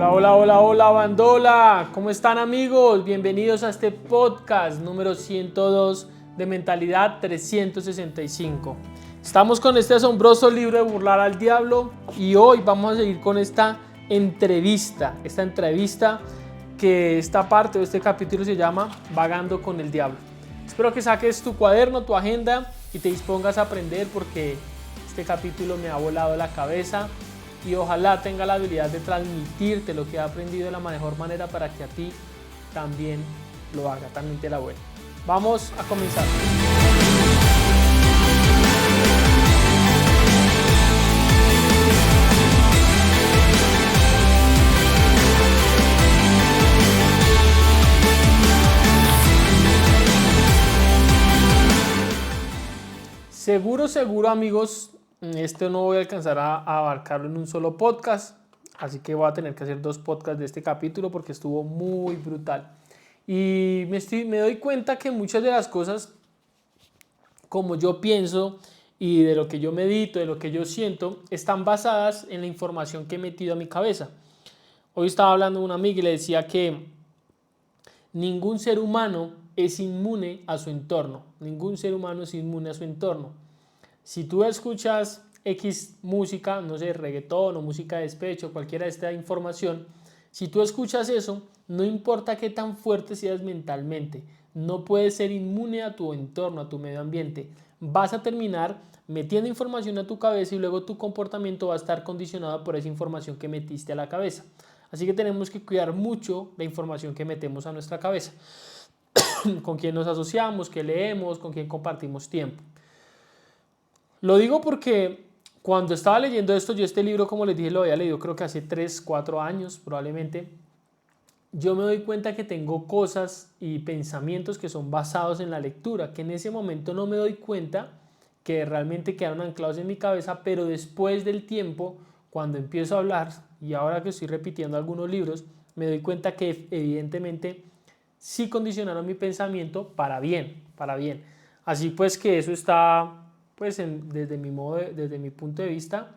Hola, hola, hola, hola, bandola. ¿Cómo están, amigos? Bienvenidos a este podcast número 102 de Mentalidad 365. Estamos con este asombroso libro de Burlar al Diablo y hoy vamos a seguir con esta entrevista que esta parte de este capítulo se llama Vagando con el Diablo. Espero que saques tu cuaderno, tu agenda y te dispongas a aprender porque este capítulo me ha volado la cabeza. Y ojalá tenga la habilidad de transmitirte lo que he aprendido de la mejor manera para que a ti también lo haga, también te la vuelva. Vamos a comenzar. Seguro, amigos, esto no voy a alcanzar a abarcarlo en un solo podcast, así que voy a tener que hacer 2 podcasts de este capítulo porque estuvo muy brutal. Y me doy cuenta que muchas de las cosas, como yo pienso y de lo que yo medito, de lo que yo siento, están basadas en la información que he metido a mi cabeza. Hoy estaba hablando con una amiga y le decía que ningún ser humano es inmune a su entorno. Ningún ser humano es inmune a su entorno. Si tú escuchas X música, no sé, reggaetón o música de despecho, cualquiera de esta información, si tú escuchas eso, no importa qué tan fuerte seas mentalmente, no puedes ser inmune a tu entorno, a tu medio ambiente. Vas a terminar metiendo información a tu cabeza y luego tu comportamiento va a estar condicionado por esa información que metiste a la cabeza. Así que tenemos que cuidar mucho la información que metemos a nuestra cabeza. Con quién nos asociamos, qué leemos, con quién compartimos tiempo. Lo digo porque cuando estaba leyendo esto, yo este libro, como les dije, lo había leído creo que hace 3, 4 años probablemente. Yo me doy cuenta que tengo cosas y pensamientos que son basados en la lectura, que en ese momento no me doy cuenta que realmente quedaron anclados en mi cabeza, pero después del tiempo, cuando empiezo a hablar y ahora que estoy repitiendo algunos libros, me doy cuenta que evidentemente sí condicionaron mi pensamiento para bien, para bien. Así pues que eso está, pues desde mi punto de vista,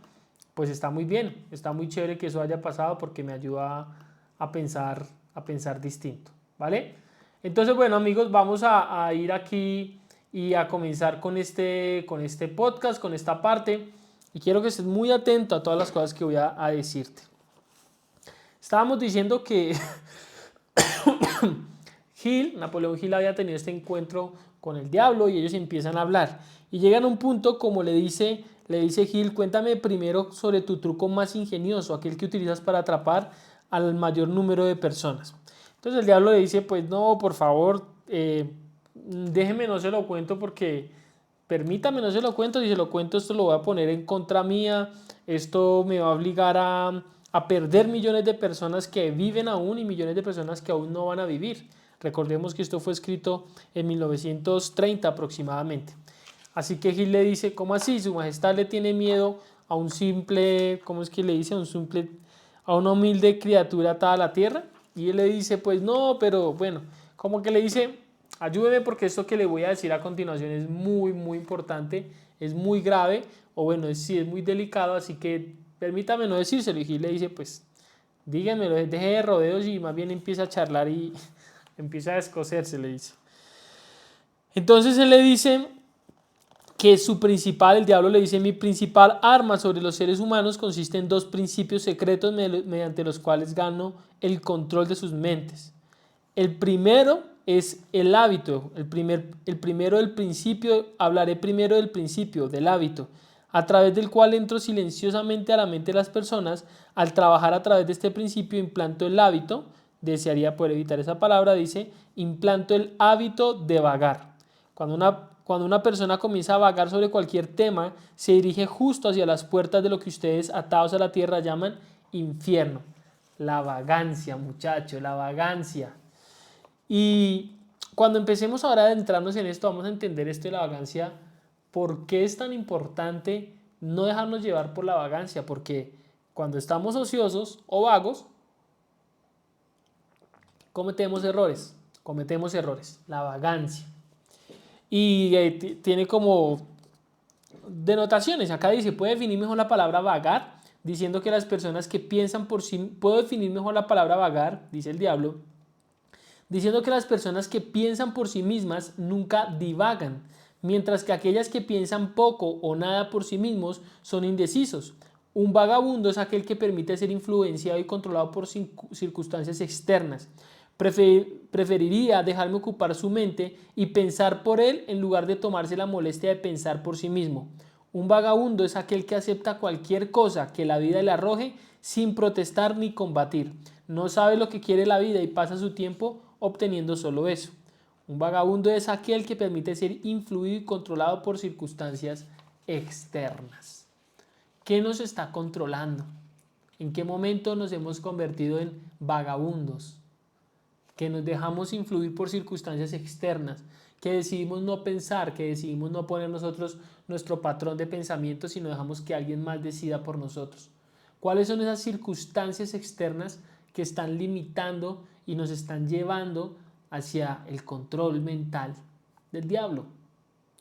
pues está muy bien, está muy chévere que eso haya pasado porque me ayuda a pensar distinto, ¿vale? Entonces, bueno, amigos, vamos a ir aquí y a comenzar con este podcast, con esta parte, y quiero que estés muy atento a todas las cosas que voy a decirte. Estábamos diciendo que Napoleón Hill había tenido este encuentro con el diablo y ellos empiezan a hablar. Y llegan a un punto como le dice Hill, cuéntame primero sobre tu truco más ingenioso, aquel que utilizas para atrapar al mayor número de personas. Entonces el diablo le dice, pues no, por favor, déjeme, no se lo cuento porque, permítame, no se lo cuento, si se lo cuento esto lo voy a poner en contra mía, esto me va a obligar a perder millones de personas que viven aún y millones de personas que aún no van a vivir. Recordemos que esto fue escrito en 1930 aproximadamente. Así que Gil le dice, ¿cómo así? Su majestad le tiene miedo a un simple, ¿cómo es que le dice? A una humilde criatura atada a la tierra. Y él le dice, pues no, pero bueno, como que le dice, ayúdeme porque esto que le voy a decir a continuación es muy, muy importante, es muy grave, o bueno, sí, es muy delicado, así que permítame no decírselo. Y Gil le dice, pues díganmelo, deje de rodeos y más bien empieza a charlar y empieza a descoserse, le dice. Entonces él le dice que el diablo le dice, mi principal arma sobre los seres humanos consiste en 2 principios secretos mediante los cuales gano el control de sus mentes. El primero es el hábito, hablaré primero del principio, del hábito, a través del cual entro silenciosamente a la mente de las personas. Al trabajar a través de este principio implanto el hábito, desearía poder evitar esa palabra, dice, implanto el hábito de vagar. Cuando una persona comienza a vagar sobre cualquier tema, se dirige justo hacia las puertas de lo que ustedes atados a la tierra llaman infierno. La vagancia, muchachos, la vagancia. Y cuando empecemos ahora a adentrarnos en esto, vamos a entender esto de la vagancia, por qué es tan importante no dejarnos llevar por la vagancia, porque cuando estamos ociosos o vagos, cometemos errores, la vagancia. Y tiene como denotaciones, acá dice, puede definir mejor la palabra vagar, diciendo que las personas que piensan por sí, puedo definir mejor la palabra vagar, dice el diablo, diciendo que las personas que piensan por sí mismas nunca divagan, mientras que aquellas que piensan poco o nada por sí mismos son indecisos. Un vagabundo es aquel que permite ser influenciado y controlado por circunstancias externas. Preferiría dejarme ocupar su mente y pensar por él en lugar de tomarse la molestia de pensar por sí mismo. Un vagabundo es aquel que acepta cualquier cosa que la vida le arroje sin protestar ni combatir. No sabe lo que quiere la vida y pasa su tiempo obteniendo solo eso. Un vagabundo es aquel que permite ser influido y controlado por circunstancias externas. ¿Qué nos está controlando? ¿En qué momento nos hemos convertido en vagabundos? Que nos dejamos influir por circunstancias externas, que decidimos no pensar, que decidimos no poner nosotros nuestro patrón de pensamiento, sino dejamos que alguien más decida por nosotros. ¿Cuáles son esas circunstancias externas que están limitando y nos están llevando hacia el control mental del diablo?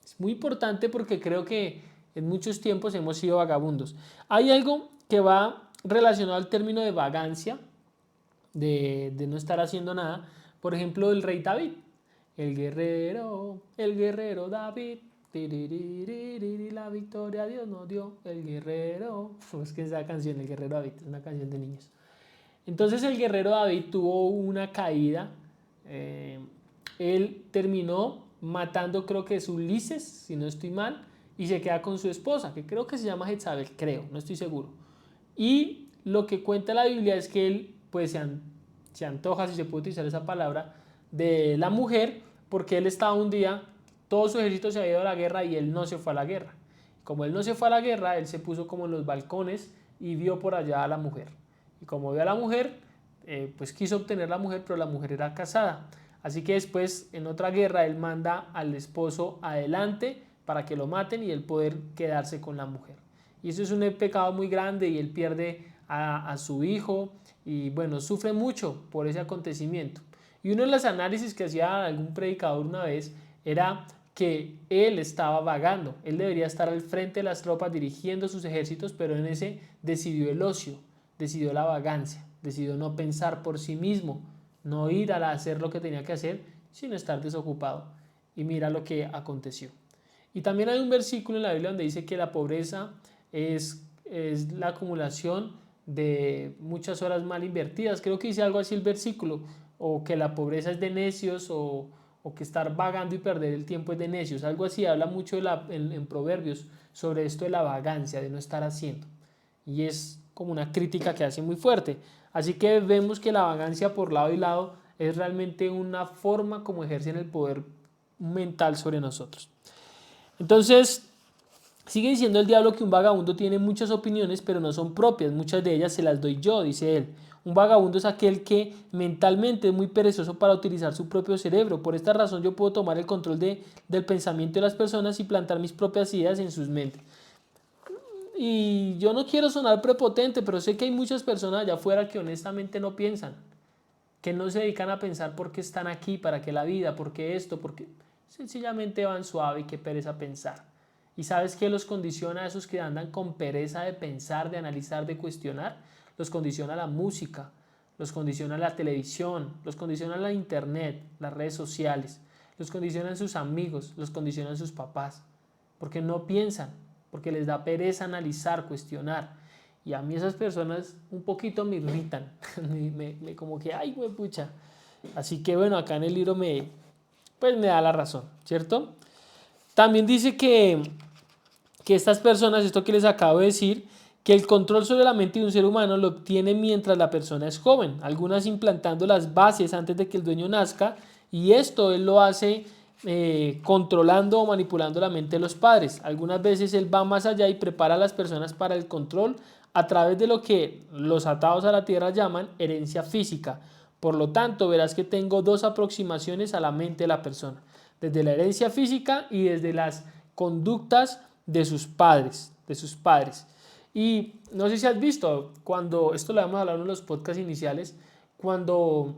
Es muy importante porque creo que en muchos tiempos hemos sido vagabundos. Hay algo que va relacionado al término de vagancia, de no estar haciendo nada. Por ejemplo, el rey David, el guerrero David, la victoria Dios nos dio, el guerrero. Es que esa canción, el guerrero David, es una canción de niños. Entonces el guerrero David tuvo una caída. Él terminó matando, creo que es Ulises, si no estoy mal, y se queda con su esposa, que creo que se llama Jezabel, creo, no estoy seguro. Y lo que cuenta la Biblia es que él pues se antoja, si se puede utilizar esa palabra, de la mujer, porque él estaba un día, todo su ejército se había ido a la guerra y él no se fue a la guerra. Como él no se fue a la guerra, él se puso como en los balcones y vio por allá a la mujer. Y como vio a la mujer, pues quiso obtener la mujer, pero la mujer era casada. Así que después, en otra guerra, él manda al esposo adelante para que lo maten y él poder quedarse con la mujer. Y eso es un pecado muy grande y él pierde a su hijo y bueno, sufre mucho por ese acontecimiento. Y uno de los análisis que hacía algún predicador una vez era que él estaba vagando, él debería estar al frente de las tropas dirigiendo sus ejércitos, pero en ese decidió el ocio, decidió la vagancia, decidió no pensar por sí mismo, no ir a hacer lo que tenía que hacer, sino estar desocupado. Y mira lo que aconteció. Y también hay un versículo en la Biblia donde dice que la pobreza es la acumulación de muchas horas mal invertidas. Creo que dice algo así el versículo, o que la pobreza es de necios, o que estar vagando y perder el tiempo es de necios. Algo así habla mucho en Proverbios sobre esto de la vagancia, de no estar haciendo. Y es como una crítica que hace muy fuerte. Así que vemos que la vagancia por lado y lado es realmente una forma como ejercen el poder mental sobre nosotros. Entonces, sigue diciendo el diablo que un vagabundo tiene muchas opiniones, pero no son propias. Muchas de ellas se las doy yo, dice él. Un vagabundo es aquel que mentalmente es muy perezoso para utilizar su propio cerebro. Por esta razón yo puedo tomar el control del pensamiento de las personas y plantar mis propias ideas en sus mentes. Y yo no quiero sonar prepotente, pero sé que hay muchas personas allá afuera que honestamente no piensan, que no se dedican a pensar por qué están aquí, para qué la vida, por qué esto, porque sencillamente van suave y qué pereza pensar. ¿Y sabes qué los condiciona a esos que andan con pereza de pensar, de analizar, de cuestionar? Los condiciona la música, los condiciona la televisión, los condiciona la internet, las redes sociales, los condicionan sus amigos, los condicionan sus papás, porque no piensan, porque les da pereza analizar, cuestionar. Y a mí esas personas un poquito me irritan, como que, ay, güey, pucha. Así que bueno, acá en el libro pues me da la razón, ¿cierto? También dice que estas personas, esto que les acabo de decir, que el control sobre la mente de un ser humano lo obtiene mientras la persona es joven, algunas implantando las bases antes de que el dueño nazca, y esto él lo hace controlando o manipulando la mente de los padres. Algunas veces él va más allá y prepara a las personas para el control a través de lo que los atados a la tierra llaman herencia física. Por lo tanto, verás que tengo dos aproximaciones a la mente de la persona, desde la herencia física y desde las conductas de sus padres, Y no sé si has visto, esto lo hemos hablado en los podcasts iniciales, cuando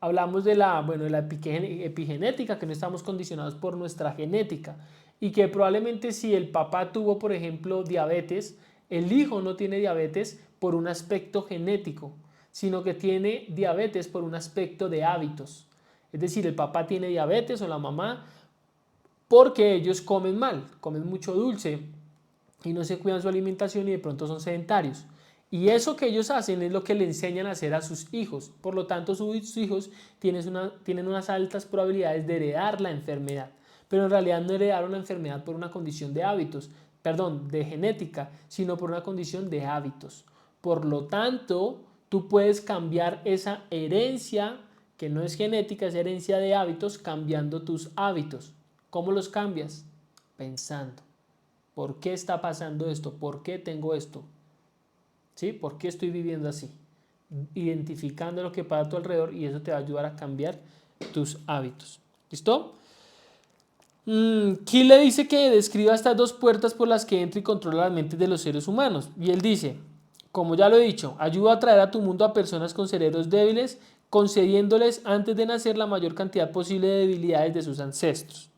hablamos de la epigenética, que no estamos condicionados por nuestra genética y que probablemente si el papá tuvo, por ejemplo, diabetes, El hijo no tiene diabetes por un aspecto genético, sino que tiene diabetes por un aspecto de hábitos. Es decir, el papá tiene diabetes o la mamá porque ellos comen mal, comen mucho dulce y no se cuidan su alimentación y de pronto son sedentarios. Y eso que ellos hacen es lo que le enseñan a hacer a sus hijos. Por lo tanto, sus hijos tienen unas altas probabilidades de heredar la enfermedad. Pero en realidad no heredaron la enfermedad por una condición de hábitos, perdón, de genética, sino por una condición de hábitos. Por lo tanto, tú puedes cambiar esa herencia, que no es genética, es herencia de hábitos, cambiando tus hábitos. ¿Cómo los cambias? Pensando. ¿Por qué está pasando esto? ¿Por qué tengo esto? ¿Sí? ¿Por qué estoy viviendo así? Identificando lo que pasa a tu alrededor y eso te va a ayudar a cambiar tus hábitos. ¿Listo? ¿Quién le dice que describa estas dos puertas por las que entra y controla las mentes de los seres humanos? Y él dice, como ya lo he dicho, ayuda a traer a tu mundo a personas con cerebros débiles, concediéndoles antes de nacer la mayor cantidad posible de debilidades de sus ancestros.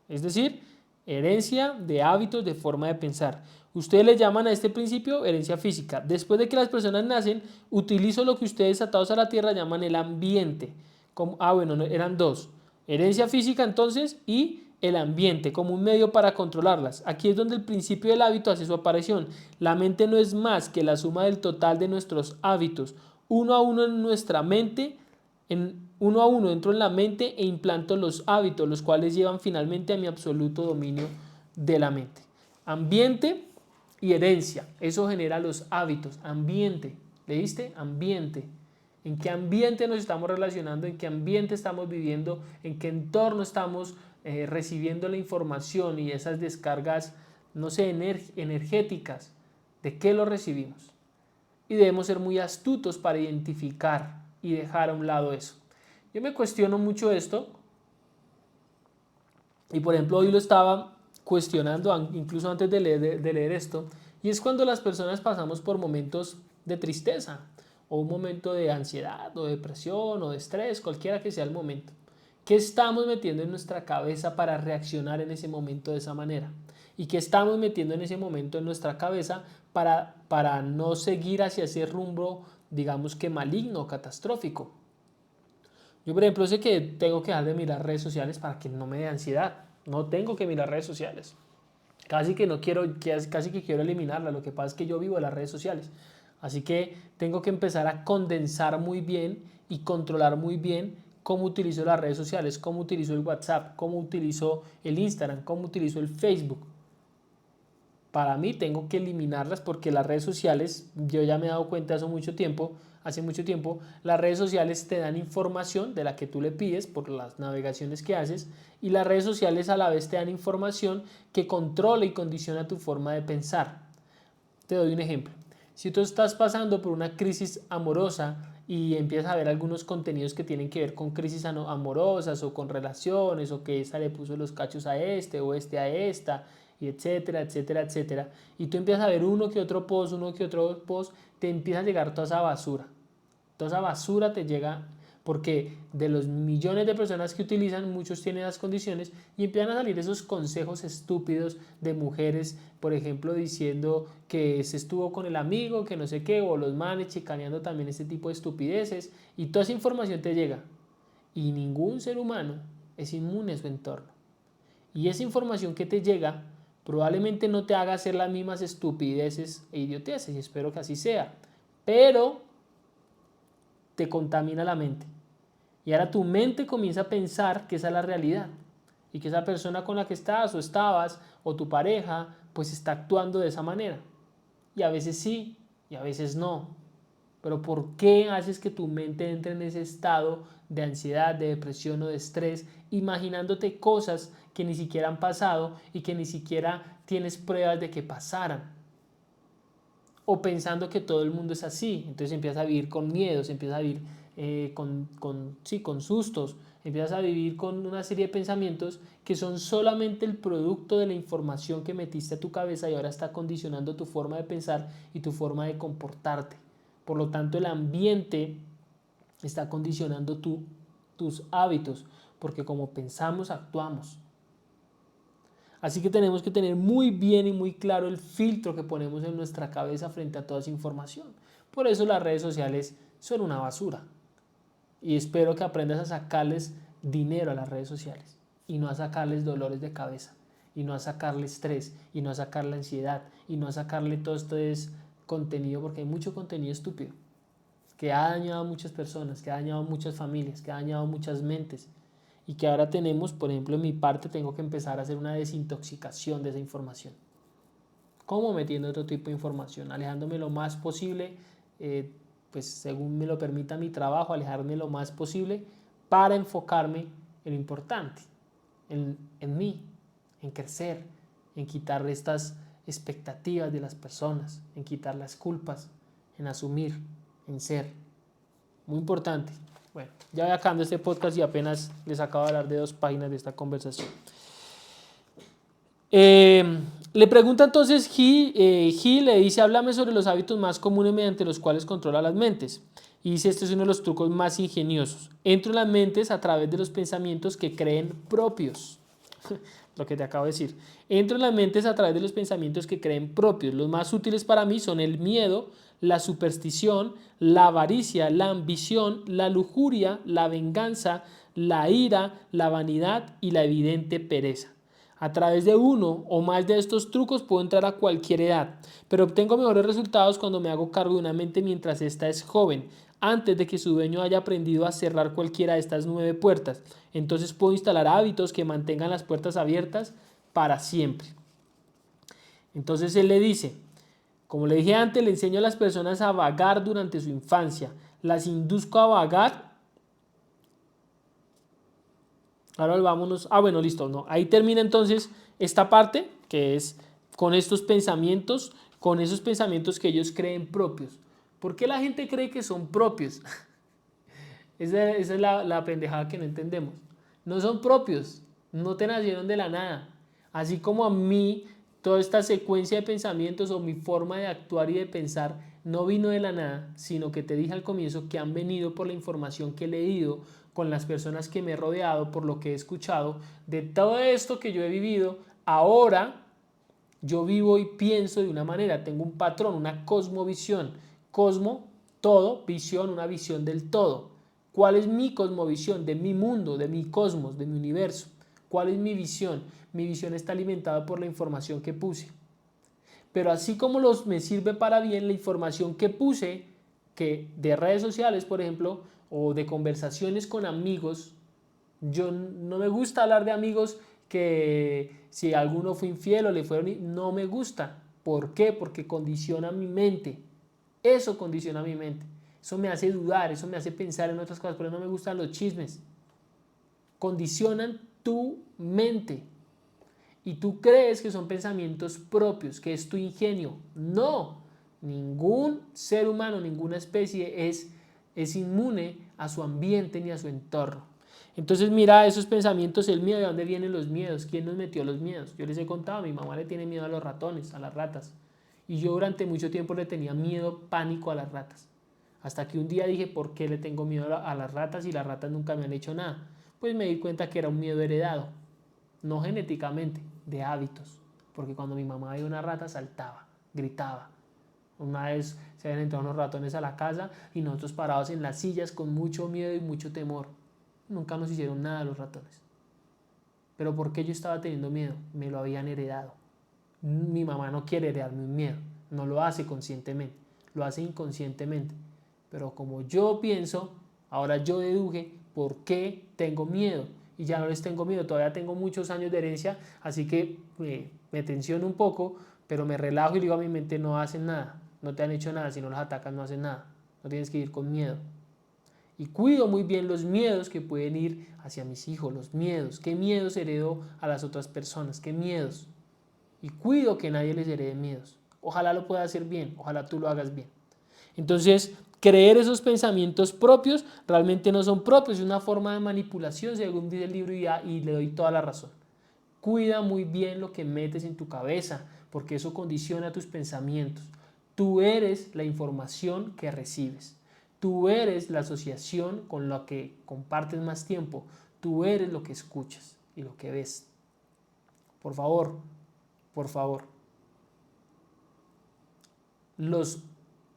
Es decir, herencia de hábitos, de forma de pensar. Ustedes le llaman a este principio herencia física. Después de que las personas nacen, utilizo lo que ustedes atados a la tierra llaman el ambiente. Bueno, no, eran dos. Herencia física entonces y el ambiente como un medio para controlarlas. Aquí es donde el principio del hábito hace su aparición. La mente no es más que la suma del total de nuestros hábitos. Uno a uno en nuestra mente, uno a uno entro en la mente e implanto los hábitos, los cuales llevan finalmente a mi absoluto dominio de la mente. Ambiente y herencia, eso genera los hábitos. Ambiente, ¿leíste? Ambiente. ¿En qué ambiente nos estamos relacionando? ¿En qué ambiente estamos viviendo? ¿En qué entorno estamos recibiendo la información y esas descargas, no sé, energéticas? ¿De qué lo recibimos? Y debemos ser muy astutos para identificar y dejar a un lado eso. Yo me cuestiono mucho esto y por ejemplo hoy lo estaba cuestionando incluso antes de leer esto, y es cuando las personas pasamos por momentos de tristeza o un momento de ansiedad o depresión o de estrés, cualquiera que sea el momento. ¿Qué estamos metiendo en nuestra cabeza para reaccionar en ese momento de esa manera? ¿Y qué estamos metiendo en ese momento en nuestra cabeza para no seguir hacia ese rumbo, digamos que maligno o catastrófico? Yo, por ejemplo, sé que tengo que dejar de mirar redes sociales para que no me dé ansiedad. No tengo que mirar redes sociales. Casi que no quiero, casi que quiero eliminarla. Lo que pasa es que yo vivo de las redes sociales. Así que tengo que empezar a condensar muy bien y controlar muy bien cómo utilizo las redes sociales, cómo utilizo el WhatsApp, cómo utilizo el Instagram, cómo utilizo el Facebook. Para mí tengo que eliminarlas porque las redes sociales, yo ya me he dado cuenta hace mucho tiempo, las redes sociales te dan información de la que tú le pides por las navegaciones que haces, y las redes sociales a la vez te dan información que controla y condiciona tu forma de pensar. Te doy un ejemplo. Si tú estás pasando por una crisis amorosa y empiezas a ver algunos contenidos que tienen que ver con crisis amorosas o con relaciones, o que esa le puso los cachos a este o este a esta, y etcétera, etcétera, etcétera, y tú empiezas a ver uno que otro post, te empieza a llegar toda esa basura te llega, porque de los millones de personas que utilizan, muchos tienen las condiciones y empiezan a salir esos consejos estúpidos de mujeres, por ejemplo, diciendo que se estuvo con el amigo, que no sé qué, o los manes chicaneando también este tipo de estupideces, y toda esa información te llega. Y ningún ser humano es inmune a su entorno. Y esa información que te llega probablemente no te haga hacer las mismas estupideces e idioteces, y espero que así sea, pero te contamina la mente. Y ahora tu mente comienza a pensar que esa es la realidad y que esa persona con la que estás o estabas o tu pareja pues está actuando de esa manera. Y a veces sí y a veces no. Pero ¿por qué haces que tu mente entre en ese estado de ansiedad, de depresión o de estrés, imaginándote cosas que ni siquiera han pasado y que ni siquiera tienes pruebas de que pasaran? O pensando que todo el mundo es así, entonces empiezas a vivir con miedos, empiezas a vivir con sustos, empiezas a vivir con una serie de pensamientos que son solamente el producto de la información que metiste a tu cabeza y ahora está condicionando tu forma de pensar y tu forma de comportarte. Por lo tanto, el ambiente está condicionando tus hábitos, porque como pensamos, actuamos. Así que tenemos que tener muy bien y muy claro el filtro que ponemos en nuestra cabeza frente a toda esa información. Por eso las redes sociales son una basura. Y espero que aprendas a sacarles dinero a las redes sociales y no a sacarles dolores de cabeza y no a sacarle estrés y no a sacarle ansiedad y no a sacarle todo este contenido, porque hay mucho contenido estúpido que ha dañado a muchas personas, que ha dañado a muchas familias, que ha dañado a muchas mentes y que ahora tenemos, por ejemplo, en mi parte tengo que empezar a hacer una desintoxicación de esa información. ¿Cómo? Metiendo otro tipo de información, alejándome lo más posible, pues según me lo permita mi trabajo, alejarme lo más posible para enfocarme en lo importante, en mí, en crecer, en quitar estas expectativas de las personas, en quitar las culpas, en asumir, en ser. Muy importante. Bueno, ya voy acabando este podcast y apenas les acabo de hablar de 2 páginas de esta conversación. Le pregunta entonces Gil le dice, háblame sobre los hábitos más comunes mediante los cuales controla las mentes. Y dice, este es uno de los trucos más ingeniosos. Entro en las mentes a través de los pensamientos que creen propios. Lo que te acabo de decir. Entro en las mentes a través de los pensamientos que creen propios. Los más útiles para mí son el miedo, la superstición, la avaricia, la ambición, la lujuria, la venganza, la ira, la vanidad y la evidente pereza. A través de uno o más de estos trucos puedo entrar a cualquier edad, pero obtengo mejores resultados cuando me hago cargo de una mente mientras ésta es joven, antes de que su dueño haya aprendido a cerrar cualquiera de estas 9 puertas. Entonces puedo instalar hábitos que mantengan las puertas abiertas para siempre. Entonces él le dice, como le dije antes, le enseño a las personas a vagar durante su infancia, las induzco a vagar. Ahora vámonos. Bueno, listo. No. Ahí termina entonces esta parte, que es con estos pensamientos, con esos pensamientos que ellos creen propios. ¿Por qué la gente cree que son propios? Esa es la pendejada que no entendemos. No son propios, no te nacieron de la nada. Así como a mí, toda esta secuencia de pensamientos o mi forma de actuar y de pensar no vino de la nada, sino que te dije al comienzo que han venido por la información que he leído, con las personas que me he rodeado, por lo que he escuchado, de todo esto que yo he vivido. Ahora yo vivo y pienso de una manera, tengo un patrón, una cosmovisión. Cosmo, todo, visión, una visión del todo. ¿Cuál es mi cosmovisión de mi mundo, de mi cosmos, de mi universo? ¿Cuál es mi visión? Mi visión está alimentada por la información que puse. Pero así como me sirve para bien la información que puse, que de redes sociales, por ejemplo, o de conversaciones con amigos, yo no me gusta hablar de amigos que si alguno fue infiel o le fueron, no me gusta. ¿Por qué? Porque condiciona mi mente. Eso condiciona mi mente. Eso me hace dudar, eso me hace pensar en otras cosas, pero no me gustan los chismes. Condicionan tu mente. Y tú crees que son pensamientos propios, que es tu ingenio. No, ningún ser humano, ninguna especie es inmune a su ambiente ni a su entorno. Entonces mira esos pensamientos, el miedo, ¿de dónde vienen los miedos? ¿Quién nos metió los miedos? Yo les he contado, mi mamá le tiene miedo a los ratones, a las ratas. Y yo durante mucho tiempo le tenía miedo, pánico a las ratas. Hasta que un día dije, ¿por qué le tengo miedo a las ratas y las ratas nunca me han hecho nada? Pues me di cuenta que era un miedo heredado, no genéticamente, de hábitos. Porque cuando mi mamá veía una rata saltaba, gritaba. Una vez se habían entrado unos ratones a la casa y nosotros parados en las sillas con mucho miedo y mucho temor. Nunca nos hicieron nada los ratones. Pero ¿por qué yo estaba teniendo miedo? Me lo habían heredado. Mi mamá no quiere heredarme un miedo, no lo hace conscientemente, lo hace inconscientemente. Pero como yo pienso, ahora yo deduje por qué tengo miedo. Y ya no les tengo miedo, todavía tengo muchos años de herencia, así que me tensiono un poco, pero me relajo y digo a mi mente, no hacen nada, no te han hecho nada, si no los atacas no hacen nada, no tienes que ir con miedo. Y cuido muy bien los miedos que pueden ir hacia mis hijos, los miedos. ¿Qué miedos heredo a las otras personas? ¿Qué miedos? Y cuido que nadie les herede miedos. Ojalá lo pueda hacer bien, ojalá tú lo hagas bien. Entonces, creer esos pensamientos propios realmente no son propios, es una forma de manipulación, según dice el libro, y le doy toda la razón. Cuida muy bien lo que metes en tu cabeza, porque eso condiciona tus pensamientos. Tú eres la información que recibes. Tú eres la asociación con la que compartes más tiempo. Tú eres lo que escuchas y lo que ves. Por favor, por favor.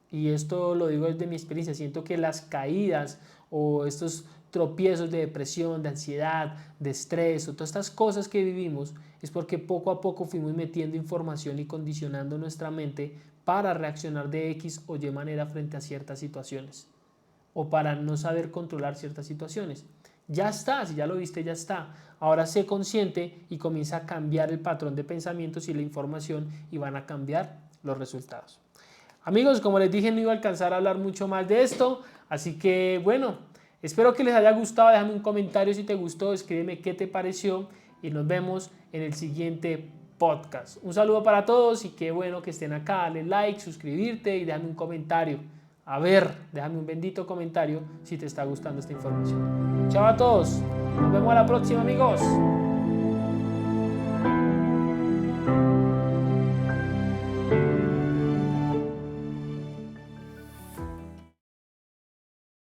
Y esto lo digo desde mi experiencia, siento que las caídas o estos tropiezos de depresión, de ansiedad, de estrés o todas estas cosas que vivimos es porque poco a poco fuimos metiendo información y condicionando nuestra mente para reaccionar de X o Y manera frente a ciertas situaciones o para no saber controlar ciertas situaciones. Ya está, si ya lo viste, ya está. Ahora sé consciente y comienza a cambiar el patrón de pensamientos y la información y van a cambiar los resultados. Amigos, como les dije, no iba a alcanzar a hablar mucho más de esto, así que bueno, espero que les haya gustado. Déjame un comentario si te gustó, escríbeme qué te pareció y nos vemos en el siguiente podcast. Un saludo para todos y qué bueno que estén acá. Dale like, suscribirte y déjame un comentario. A ver, déjame un bendito comentario si te está gustando esta información. Chao a todos, nos vemos a la próxima, amigos.